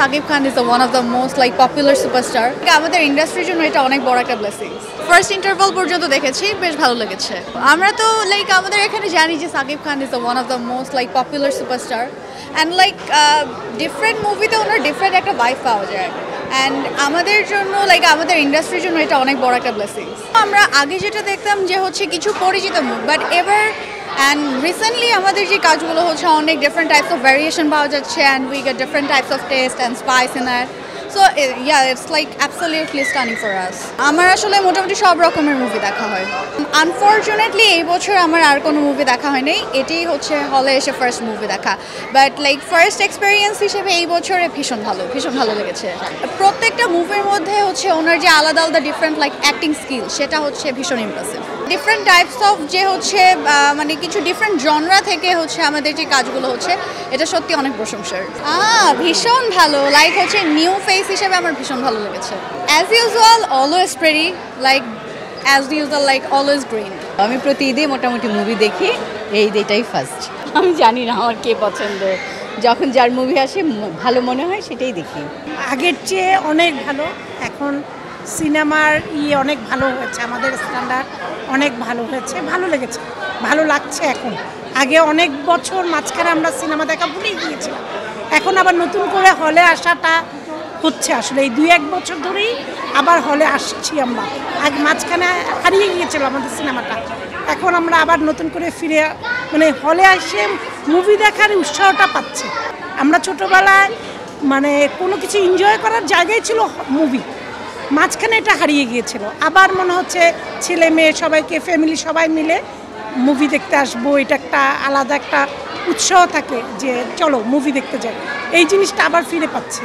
Shakib Khan is one of the most like popular superstar. আমাদের ইন্ডাস্ট্রির জন্য এটা অনেক বড় একটা ব্লেসিং। ফার্স্ট ইন্টারভাল পর্যন্ত দেখেছি, বেশ ভালো লেগেছে। আমরা তো লাইক আমাদের এখানে জানি যে Shakib Khan is one of the most like popular superstar and like different মুভিতে ওনার ডিফারেন্ট একটা ভাইব পাওয়া যায়। অ্যান্ড আমাদের জন্য লাইক আমাদের ইন্ডাস্ট্রির জন্য এটা অনেক বড় একটা ব্লেসিং। আমরা আগে যেটা দেখতাম যে হচ্ছে কিছু পরিচিত মুভ, বাট এবার অ্যান্ড রিসেন্টলি আমাদের যে কাজগুলো হচ্ছে অনেক ডিফারেন্ট টাইপস অফ ভ্যারিয়েশন পাওয়া যাচ্ছে and we get different types of test and spice in that. So yeah it's like absolutely stunning for us. আমার আসলে মোটামুটি সব রকমের মুভি দেখা হয়। আনফর্চুনেটলি এই বছর আমার আর কোনো মুভি দেখা হয় নাই, এটাই হচ্ছে হলে এসে ফার্স্ট মুভি দেখা। বাট লাইক ফার্স্ট এক্সপিরিয়েন্স হিসেবে এই বছরে ভীষণ ভালো লেগেছে। প্রত্যেকটা মুভির মধ্যে হচ্ছে ওনার যে আলাদা আলাদা ডিফারেন্ট লাইক অ্যাক্টিং স্কিল, সেটা হচ্ছে ভীষণ ইমপ্রেসিভ। ডিফারেন্ট টাইপস অফ যে হচ্ছে মানে কিছু ডিফারেন্ট জনরা থেকে হচ্ছে আমাদের যে কাজগুলো হচ্ছে, এটা সত্যি অনেক প্রশংসার। ভীষণ ভালো, লাইক হচ্ছে নিউ ফেস হিসেবে আমার ভীষণ ভালো লেগেছে। As usual always prairie, like as usual like always green. আমি প্রতি ঈদে মোটামুটি মুভি দেখি, এই এটাই ফার্স্ট। আমি জানি না আমার কে পছন্দ, যখন যার মুভি আসে ভালো মনে হয় সেটাই দেখি। আগের চেয়ে অনেক ভালো, এখন সিনেমার অনেক ভালো হয়েছে, আমাদের স্ট্যান্ডার্ড অনেক ভালো হয়েছে, ভালো লেগেছে, ভালো লাগছে এখন। আগে অনেক বছর মাঝখানে আমরা সিনেমা দেখা ভুলেই গিয়েছিলাম, এখন আবার নতুন করে হলে আসাটা হচ্ছে। আসলে এই 2-1 বছর ধরেই আবার হলে আসছি আমরা। আগে মাঝখানে হারিয়ে গিয়েছিল আমাদের সিনেমাটা, এখন আমরা আবার নতুন করে ফিরে মানে হলে এসে মুভি দেখার উৎসাহটা পাচ্ছি। আমরা ছোটোবেলায় মানে কোনো কিছু এনজয় করার জায়গায় ছিল মুভি, মাঝখানে এটা হারিয়ে গিয়েছিল। আবার মনে হচ্ছে ছেলে মেয়ে সবাইকে ফ্যামিলি সবাই মিলে মুভি দেখতে আসবো, এটা একটা আলাদা একটা উৎসাহ থাকে যে চলো মুভি দেখতে যাই, এই জিনিসটা আবার ফিরে পাচ্ছি।